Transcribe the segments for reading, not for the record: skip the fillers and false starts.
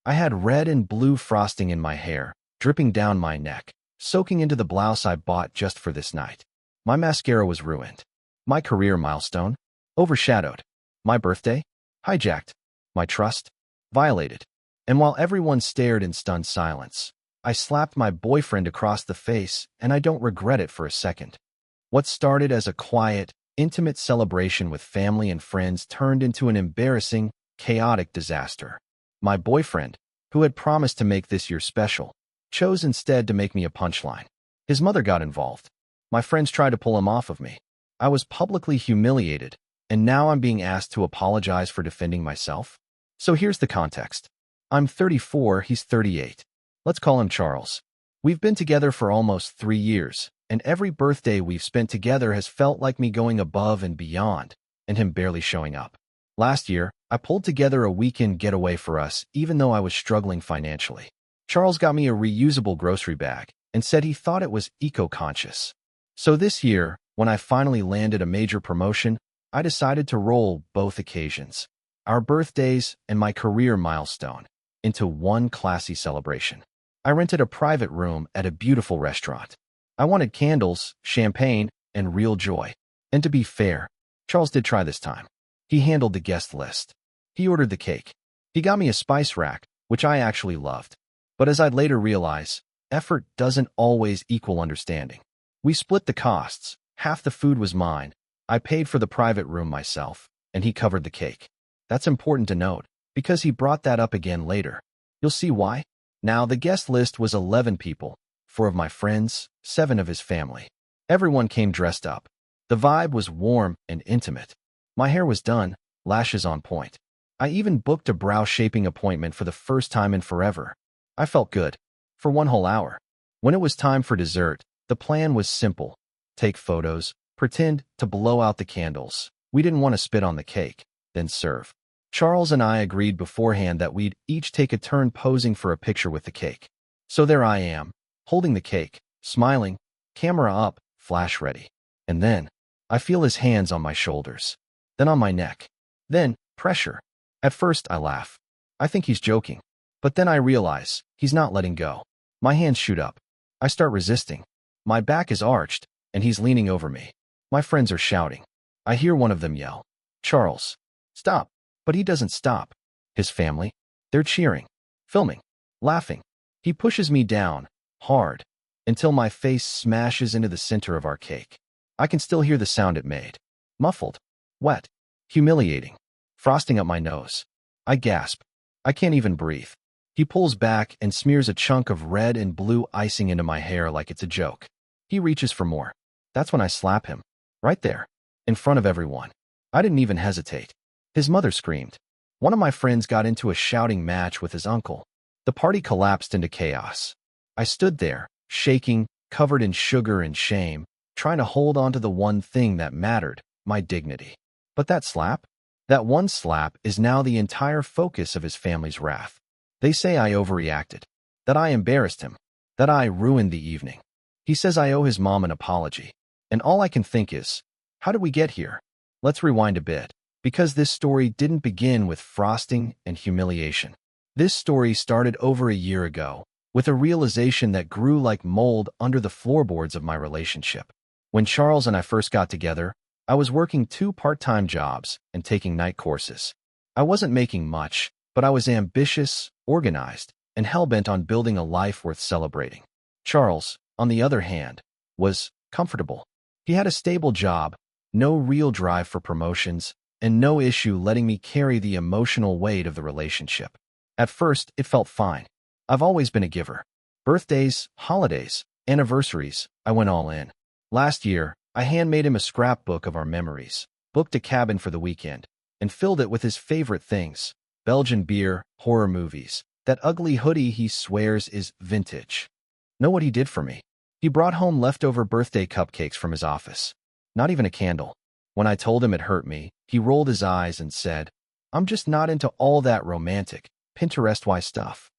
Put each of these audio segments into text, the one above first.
I had red and blue frosting in my hair, dripping down my neck, soaking into the blouse I bought just for this night. My mascara was ruined. My career milestone, overshadowed. My birthday, hijacked. My trust, violated. And while everyone stared in stunned silence, I slapped my boyfriend across the face, and I don't regret it for a second. What started as a quiet, intimate celebration with family and friends turned into an embarrassing, chaotic disaster. My boyfriend, who had promised to make this year special, chose instead to make me a punchline. His mother got involved. My friends tried to pull him off of me. I was publicly humiliated, and now I'm being asked to apologize for defending myself? So here's the context. I'm 34, he's 38. Let's call him Charles. We've been together for almost 3 years, and every birthday we've spent together has felt like me going above and beyond, and him barely showing up. Last year, I pulled together a weekend getaway for us, even though I was struggling financially. Charles got me a reusable grocery bag and said he thought it was eco-conscious. So this year, when I finally landed a major promotion, I decided to roll both occasions, our birthdays and my career milestone, into one classy celebration. I rented a private room at a beautiful restaurant. I wanted candles, champagne, and real joy. And to be fair, Charles did try this time. He handled the guest list. He ordered the cake. He got me a spice rack, which I actually loved. But as I'd later realize, effort doesn't always equal understanding. We split the costs. Half the food was mine. I paid for the private room myself, and he covered the cake. That's important to note, because he brought that up again later. You'll see why. Now, the guest list was 11 people, 4 of my friends, 7 of his family. Everyone came dressed up. The vibe was warm and intimate. My hair was done, lashes on point. I even booked a brow shaping appointment for the first time in forever. I felt good. For 1 whole hour. When it was time for dessert, the plan was simple. Take photos, pretend to blow out the candles. We didn't want to spit on the cake, then serve. Charles and I agreed beforehand that we'd each take a turn posing for a picture with the cake. So there I am, holding the cake, smiling, camera up, flash ready. And then, I feel his hands on my shoulders. Then on my neck. Then, pressure. At first, I laugh. I think he's joking. But then I realize, he's not letting go. My hands shoot up. I start resisting. My back is arched, and he's leaning over me. My friends are shouting. I hear one of them yell, "Charles, stop." But he doesn't stop. His family, they're cheering, filming, laughing. He pushes me down, hard, until my face smashes into the center of our cake. I can still hear the sound it made. Muffled, wet, humiliating, frosting up my nose. I gasp. I can't even breathe. He pulls back and smears a chunk of red and blue icing into my hair like it's a joke. He reaches for more. That's when I slap him. Right there, in front of everyone. I didn't even hesitate. His mother screamed. One of my friends got into a shouting match with his uncle. The party collapsed into chaos. I stood there, shaking, covered in sugar and shame, trying to hold on to the one thing that mattered, my dignity. But that slap? That one slap is now the entire focus of his family's wrath. They say I overreacted, that I embarrassed him, that I ruined the evening. He says I owe his mom an apology. And all I can think is, how did we get here? Let's rewind a bit. Because this story didn't begin with frosting and humiliation. This story started over a year ago, with a realization that grew like mold under the floorboards of my relationship. When Charles and I first got together, I was working 2 part-time jobs and taking night courses. I wasn't making much, but I was ambitious, organized, and hell-bent on building a life worth celebrating. Charles, on the other hand, was comfortable. He had a stable job, no real drive for promotions, and no issue letting me carry the emotional weight of the relationship. At first, it felt fine. I've always been a giver. Birthdays, holidays, anniversaries, I went all in. Last year, I handmade him a scrapbook of our memories, booked a cabin for the weekend, and filled it with his favorite things: Belgian beer, horror movies, that ugly hoodie he swears is vintage. Know what he did for me? He brought home leftover birthday cupcakes from his office. Not even a candle. When I told him it hurt me, he rolled his eyes and said, "I'm just not into all that romantic, Pinterest-wise stuff."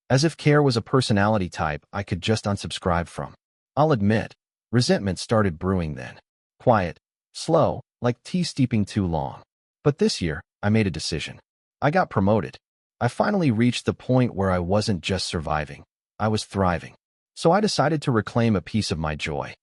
As if care was a personality type I could just unsubscribe from. I'll admit, resentment started brewing then. Quiet, slow, like tea steeping too long. But this year, I made a decision. I got promoted. I finally reached the point where I wasn't just surviving, I was thriving. So I decided to reclaim a piece of my joy.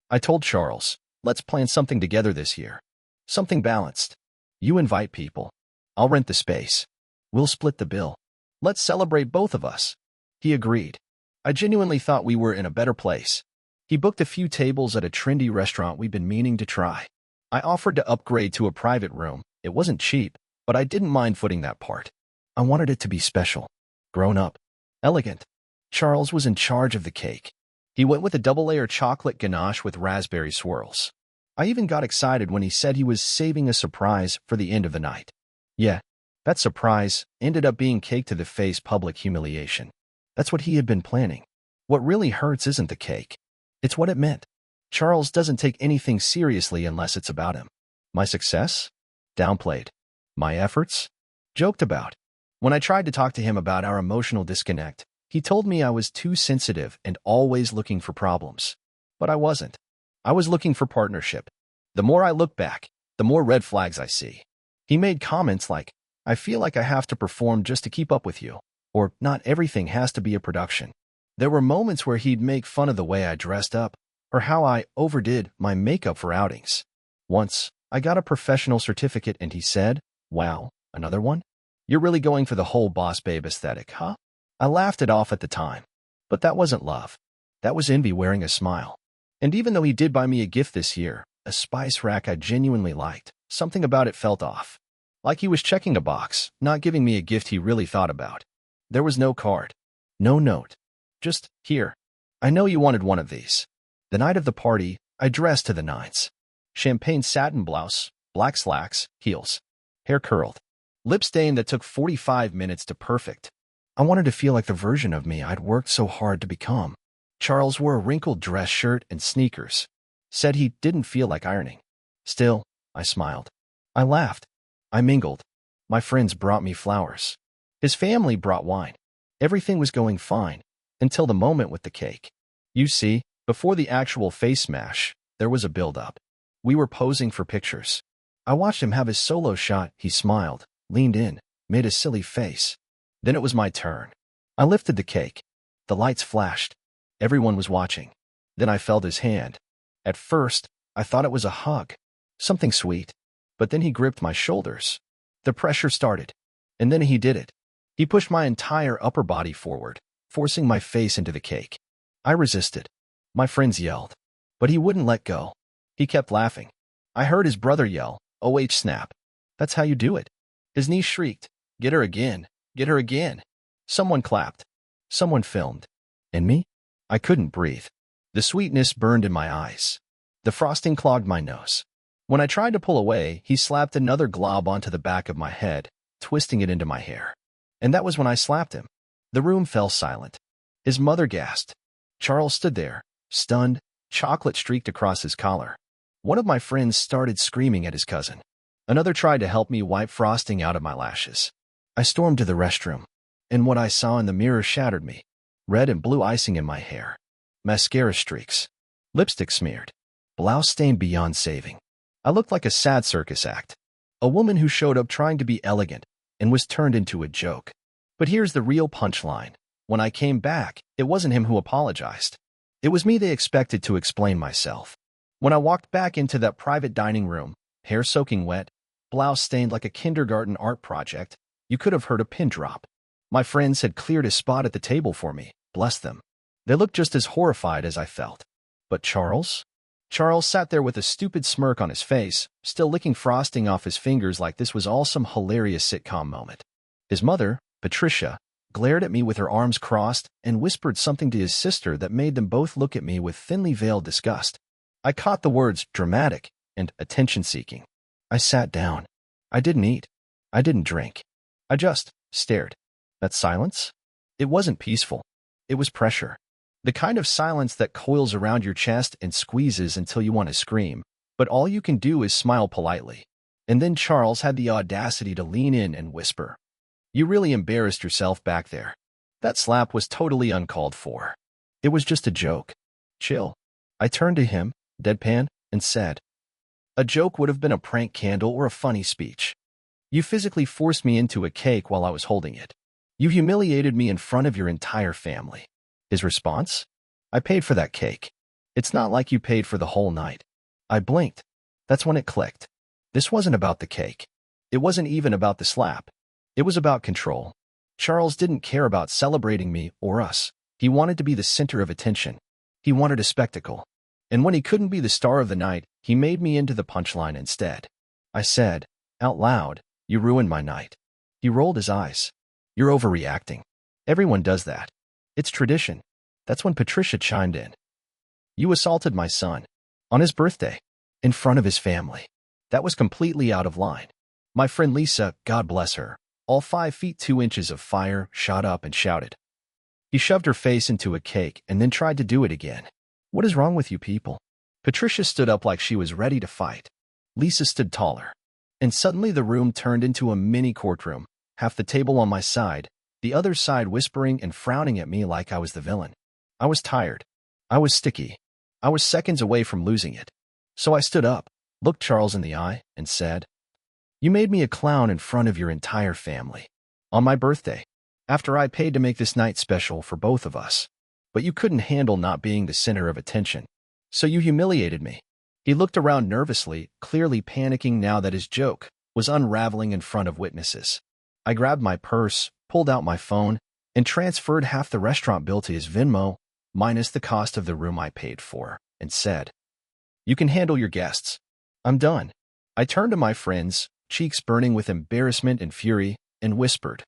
I told Charles, let's plan something together this year. Something balanced. You invite people. I'll rent the space. We'll split the bill. Let's celebrate both of us. He agreed. I genuinely thought we were in a better place. He booked a few tables at a trendy restaurant we'd been meaning to try. I offered to upgrade to a private room. It wasn't cheap, but I didn't mind footing that part. I wanted it to be special, grown up, elegant. Charles was in charge of the cake. He went with a double-layer chocolate ganache with raspberry swirls. I even got excited when he said he was saving a surprise for the end of the night. Yeah, that surprise ended up being cake to the face public humiliation. That's what he had been planning. What really hurts isn't the cake. It's what it meant. Charles doesn't take anything seriously unless it's about him. My success? Downplayed. My efforts? Joked about. When I tried to talk to him about our emotional disconnect, he told me I was too sensitive and always looking for problems. But I wasn't. I was looking for partnership. The more I look back, the more red flags I see. He made comments like, I feel like I have to perform just to keep up with you, or not everything has to be a production. There were moments where he'd make fun of the way I dressed up, or how I overdid my makeup for outings. Once, I got a professional certificate and he said, wow, another one? You're really going for the whole boss babe aesthetic, huh? I laughed it off at the time. But that wasn't love. That was envy wearing a smile. And even though he did buy me a gift this year, a spice rack I genuinely liked, something about it felt off. Like he was checking a box, not giving me a gift he really thought about. There was no card. No note. Just, here. I know you wanted one of these. The night of the party, I dressed to the nines. Champagne satin blouse, black slacks, heels. Hair curled. Lip stain that took 45 minutes to perfect. I wanted to feel like the version of me I'd worked so hard to become. Charles wore a wrinkled dress shirt and sneakers. Said he didn't feel like ironing. Still, I smiled. I laughed. I mingled. My friends brought me flowers. His family brought wine. Everything was going fine, until the moment with the cake. You see, before the actual face smash, there was a build-up. We were posing for pictures. I watched him have his solo shot. He smiled, leaned in, made a silly face. Then it was my turn. I lifted the cake. The lights flashed. Everyone was watching. Then I felt his hand. At first, I thought it was a hug. Something sweet. But then he gripped my shoulders. The pressure started. And then he did it. He pushed my entire upper body forward, forcing my face into the cake. I resisted. My friends yelled. But he wouldn't let go. He kept laughing. I heard his brother yell, "OH snap. That's how you do it." His niece shrieked, "Get her again. Get her again." Someone clapped. Someone filmed. And me? I couldn't breathe. The sweetness burned in my eyes. The frosting clogged my nose. When I tried to pull away, he slapped another glob onto the back of my head, twisting it into my hair. And that was when I slapped him. The room fell silent. His mother gasped. Charles stood there, stunned, chocolate streaked across his collar. One of my friends started screaming at his cousin. Another tried to help me wipe frosting out of my lashes. I stormed to the restroom, and what I saw in the mirror shattered me. Red and blue icing in my hair. Mascara streaks. Lipstick smeared. Blouse stained beyond saving. I looked like a sad circus act. A woman who showed up trying to be elegant and was turned into a joke. But here's the real punchline. When I came back, it wasn't him who apologized. It was me they expected to explain myself. When I walked back into that private dining room, hair soaking wet, blouse stained like a kindergarten art project, you could have heard a pin drop. My friends had cleared a spot at the table for me, bless them. They looked just as horrified as I felt. But Charles? Charles sat there with a stupid smirk on his face, still licking frosting off his fingers like this was all some hilarious sitcom moment. His mother, Patricia, glared at me with her arms crossed and whispered something to his sister that made them both look at me with thinly veiled disgust. I caught the words dramatic and attention-seeking. I sat down. I didn't eat. I didn't drink. I just stared. That silence? It wasn't peaceful. It was pressure. The kind of silence that coils around your chest and squeezes until you want to scream, but all you can do is smile politely. And then Charles had the audacity to lean in and whisper, "You really embarrassed yourself back there." That slap was totally uncalled for. It was just a joke. Chill. I turned to him, deadpan, and said, "A joke would have been a prank candle or a funny speech. You physically forced me into a cake while I was holding it. You humiliated me in front of your entire family. His response? I paid for that cake. It's not like you paid for the whole night. I blinked. That's when it clicked. This wasn't about the cake. It wasn't even about the slap. It was about control. Charles didn't care about celebrating me or us. He wanted to be the center of attention. He wanted a spectacle. And when he couldn't be the star of the night, he made me into the punchline instead. I said, out loud, you ruined my night. He rolled his eyes. You're overreacting. Everyone does that. It's tradition. That's when Patricia chimed in. You assaulted my son. On his birthday. In front of his family. That was completely out of line. My friend Lisa, God bless her, all 5 feet 2 inches of fire, shot up and shouted. He shoved her face into a cake and then tried to do it again. What is wrong with you people? Patricia stood up like she was ready to fight. Lisa stood taller. And suddenly the room turned into a mini courtroom, half the table on my side, the other side whispering and frowning at me like I was the villain. I was tired. I was sticky. I was seconds away from losing it. So I stood up, looked Charles in the eye, and said, You made me a clown in front of your entire family. On my birthday. After I paid to make this night special for both of us. But you couldn't handle not being the center of attention. So you humiliated me. He looked around nervously, clearly panicking now that his joke was unraveling in front of witnesses. I grabbed my purse, pulled out my phone, and transferred half the restaurant bill to his Venmo, minus the cost of the room I paid for, and said, You can handle your guests. I'm done. I turned to my friends, cheeks burning with embarrassment and fury, and whispered,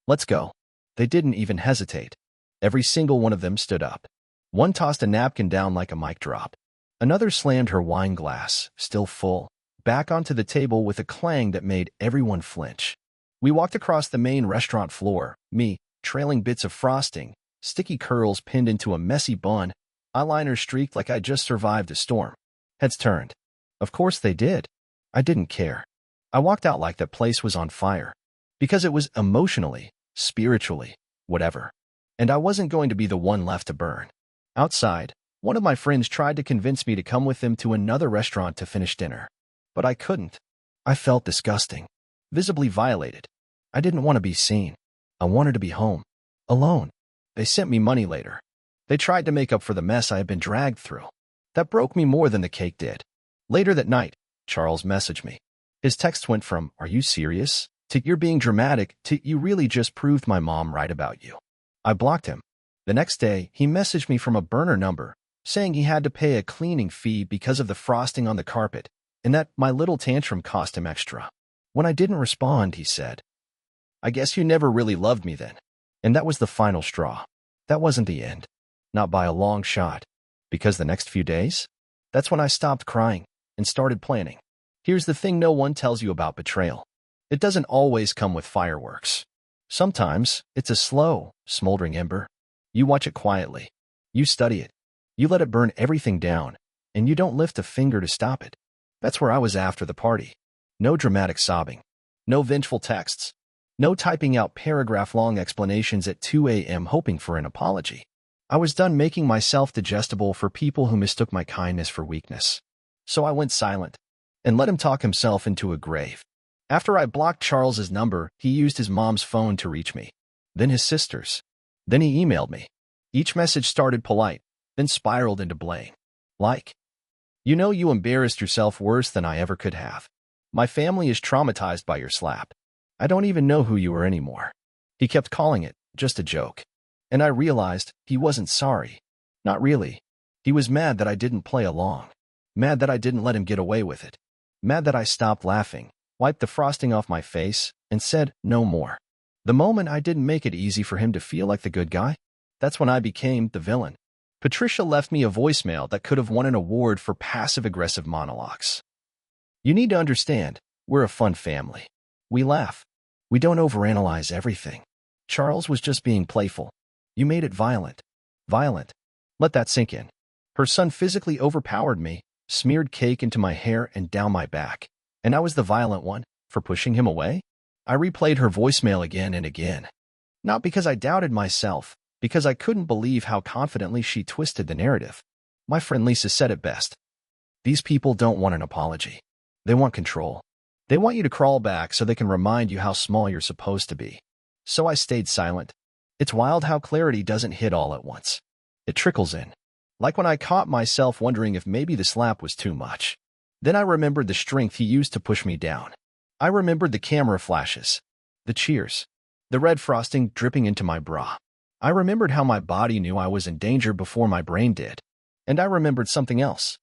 Let's go. They didn't even hesitate. Every single one of them stood up. One tossed a napkin down like a mic drop. Another slammed her wine glass, still full, back onto the table with a clang that made everyone flinch. We walked across the main restaurant floor, me, trailing bits of frosting, sticky curls pinned into a messy bun, eyeliner streaked like I just survived a storm. Heads turned. Of course they did. I didn't care. I walked out like the place was on fire. Because it was emotionally, spiritually, whatever. And I wasn't going to be the one left to burn. Outside, one of my friends tried to convince me to come with them to another restaurant to finish dinner. But I couldn't. I felt disgusting. Visibly violated. I didn't want to be seen. I wanted to be home. Alone. They sent me money later. They tried to make up for the mess I had been dragged through. That broke me more than the cake did. Later that night, Charles messaged me. His text went from, Are you serious? To you're being dramatic, to you really just proved my mom right about you. I blocked him. The next day, he messaged me from a burner number, saying he had to pay a cleaning fee because of the frosting on the carpet, and that my little tantrum cost him extra. When I didn't respond, he said, I guess you never really loved me then. And that was the final straw. That wasn't the end. Not by a long shot. Because the next few days? That's when I stopped crying and started planning. Here's the thing no one tells you about betrayal. It doesn't always come with fireworks. Sometimes it's a slow, smoldering ember. You watch it quietly. You study it. You let it burn everything down, and you don't lift a finger to stop it. That's where I was after the party. No dramatic sobbing. No vengeful texts. No typing out paragraph-long explanations at 2 a.m. hoping for an apology. I was done making myself digestible for people who mistook my kindness for weakness. So I went silent and let him talk himself into a grave. After I blocked Charles's number, he used his mom's phone to reach me. Then his sister's. Then he emailed me. Each message started polite, then spiraled into blame. Like, you know you embarrassed yourself worse than I ever could have. My family is traumatized by your slap. I don't even know who you are anymore. He kept calling it just a joke. And I realized he wasn't sorry. Not really. He was mad that I didn't play along. Mad that I didn't let him get away with it. Mad that I stopped laughing, wiped the frosting off my face, and said no more. The moment I didn't make it easy for him to feel like the good guy, that's when I became the villain. Patricia left me a voicemail that could have won an award for passive-aggressive monologues. You need to understand, we're a fun family. We laugh. We don't overanalyze everything. Charles was just being playful. You made it violent. Violent. Let that sink in. Her son physically overpowered me, smeared cake into my hair and down my back. And I was the violent one, for pushing him away? I replayed her voicemail again and again. Not because I doubted myself, because I couldn't believe how confidently she twisted the narrative. My friend Lisa said it best. These people don't want an apology. They want control. They want you to crawl back so they can remind you how small you're supposed to be. So I stayed silent. It's wild how clarity doesn't hit all at once. It trickles in. Like when I caught myself wondering if maybe the slap was too much. Then I remembered the strength he used to push me down. I remembered the camera flashes, the cheers, the red frosting dripping into my bra. I remembered how my body knew I was in danger before my brain did. And I remembered something else.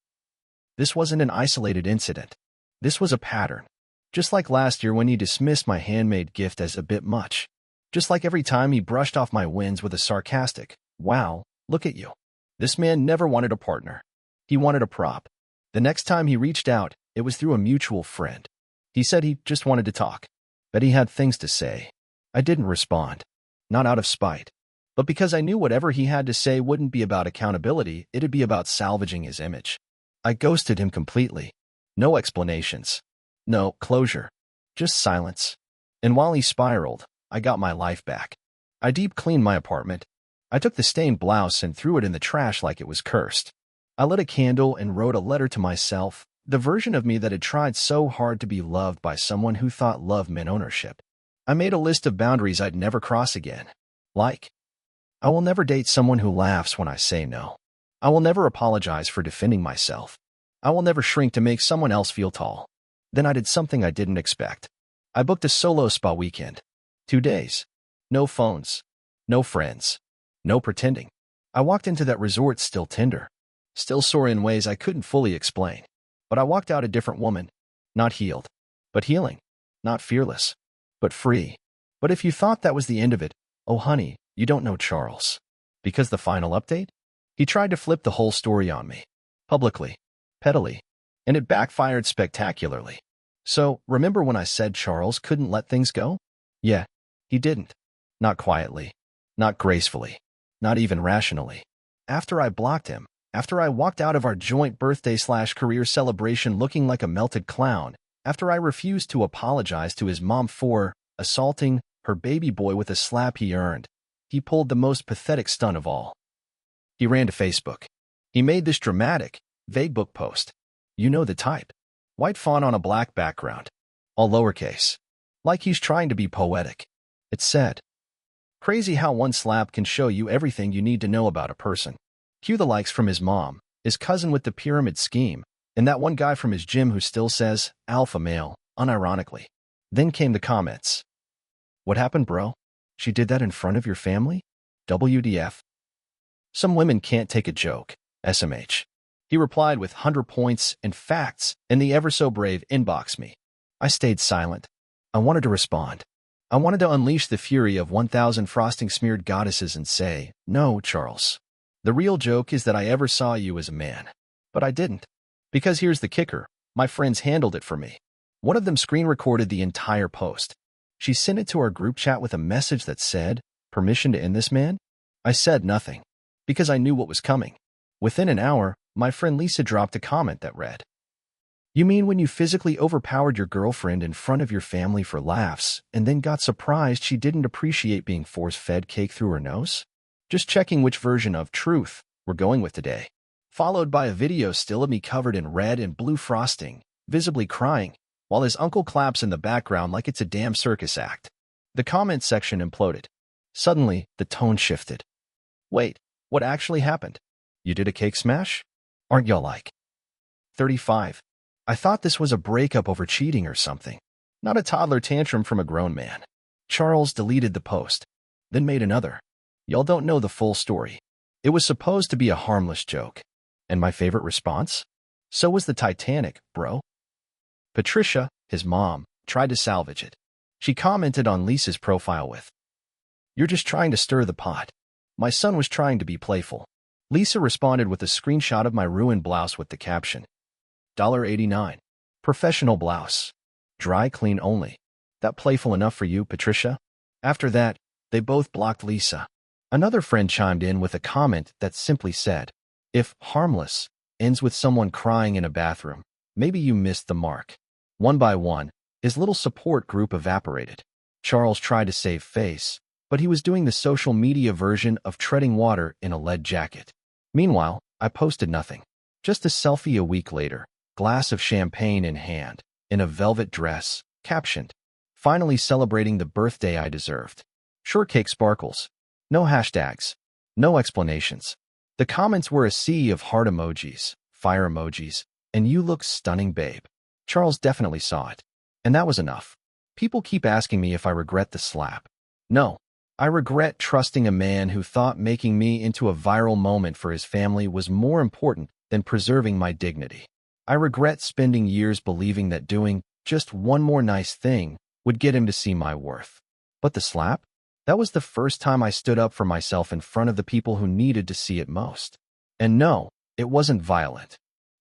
This wasn't an isolated incident. This was a pattern. Just like last year when he dismissed my handmade gift as a bit much. Just like every time he brushed off my wins with a sarcastic, "Wow, look at you." This man never wanted a partner. He wanted a prop. The next time he reached out, it was through a mutual friend. He said he just wanted to talk. But he had things to say. I didn't respond. Not out of spite. But because I knew whatever he had to say wouldn't be about accountability, it'd be about salvaging his image. I ghosted him completely. No explanations. No closure. Just silence. And while he spiraled, I got my life back. I deep cleaned my apartment. I took the stained blouse and threw it in the trash like it was cursed. I lit a candle and wrote a letter to myself, the version of me that had tried so hard to be loved by someone who thought love meant ownership. I made a list of boundaries I'd never cross again. Like, I will never date someone who laughs when I say no. I will never apologize for defending myself. I will never shrink to make someone else feel tall. Then I did something I didn't expect. I booked a solo spa weekend. 2 days. No phones. No friends. No pretending. I walked into that resort still tender. Still sore in ways I couldn't fully explain. But I walked out a different woman. Not healed. But healing. Not fearless. But free. But if you thought that was the end of it, oh honey, you don't know Charles. Because the final update? He tried to flip the whole story on me. Publicly. Pettily. And it backfired spectacularly. So, remember when I said Charles couldn't let things go? Yeah, he didn't. Not quietly. Not gracefully. Not even rationally. After I blocked him, after I walked out of our joint birthday/career celebration looking like a melted clown, after I refused to apologize to his mom for assaulting her baby boy with a slap he earned, he pulled the most pathetic stunt of all. He ran to Facebook. He made this dramatic, vague book post. You know the type. White font on a black background. All lowercase. Like he's trying to be poetic. It said, "Crazy how one slap can show you everything you need to know about a person." Cue the likes from his mom, his cousin with the pyramid scheme, and that one guy from his gym who still says, "alpha male," unironically. Then came the comments. "What happened, bro? She did that in front of your family? WDF? Some women can't take a joke, SMH. He replied with 100 points and facts in the ever-so-brave inbox me. I stayed silent. I wanted to respond. I wanted to unleash the fury of 1,000 frosting-smeared goddesses and say, "No, Charles. The real joke is that I ever saw you as a man." But I didn't. Because here's the kicker. My friends handled it for me. One of them screen-recorded the entire post. She sent it to our group chat with a message that said, "Permission to end this man?" I said nothing. Because I knew what was coming. Within an hour, my friend Lisa dropped a comment that read, "You mean when you physically overpowered your girlfriend in front of your family for laughs, and then got surprised she didn't appreciate being force-fed cake through her nose? Just checking which version of truth we're going with today." Followed by a video still of me covered in red and blue frosting, visibly crying, while his uncle claps in the background like it's a damn circus act. The comment section imploded. Suddenly, the tone shifted. Wait, what actually happened? You did a cake smash? Aren't y'all like 35? I thought this was a breakup over cheating or something. Not a toddler tantrum from a grown man. Charles deleted the post, then made another. Y'all don't know the full story. It was supposed to be a harmless joke. And my favorite response? So was the Titanic, bro. Patricia, his mom, tried to salvage it. She commented on Lisa's profile with, "You're just trying to stir the pot. My son was trying to be playful." Lisa responded with a screenshot of my ruined blouse with the caption, $89. Professional blouse. Dry clean only. That playful enough for you, Patricia? After that, they both blocked Lisa. Another friend chimed in with a comment that simply said, "If harmless ends with someone crying in a bathroom, maybe you missed the mark." One by one, his little support group evaporated. Charles tried to save face, but he was doing the social media version of treading water in a lead jacket. Meanwhile, I posted nothing. Just a selfie a week later, glass of champagne in hand, in a velvet dress, captioned, "Finally celebrating the birthday I deserved." Shortcake sparkles. No hashtags. No explanations. The comments were a sea of heart emojis, fire emojis, and you look stunning, babe. Charles definitely saw it. And that was enough. People keep asking me if I regret the slap. No. I regret trusting a man who thought making me into a viral moment for his family was more important than preserving my dignity. I regret spending years believing that doing just one more nice thing would get him to see my worth. But the slap? That was the first time I stood up for myself in front of the people who needed to see it most. And no, it wasn't violent.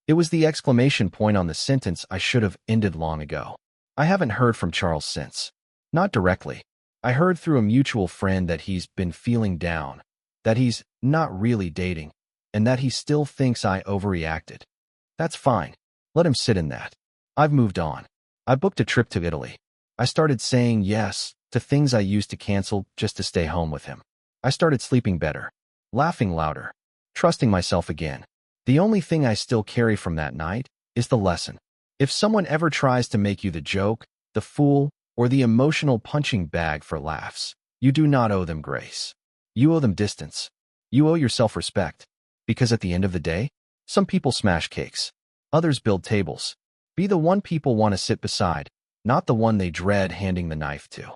It was the exclamation point on the sentence I should have ended long ago. I haven't heard from Charles since. Not directly. I heard through a mutual friend that he's been feeling down, that he's not really dating, and that he still thinks I overreacted. That's fine. Let him sit in that. I've moved on. I booked a trip to Italy. I started saying yes to things I used to cancel just to stay home with him. I started sleeping better, laughing louder, trusting myself again. The only thing I still carry from that night is the lesson. If someone ever tries to make you the joke, the fool, or the emotional punching bag for laughs, you do not owe them grace. You owe them distance. You owe yourself respect. Because at the end of the day, some people smash cakes. Others build tables. Be the one people want to sit beside, not the one they dread handing the knife to.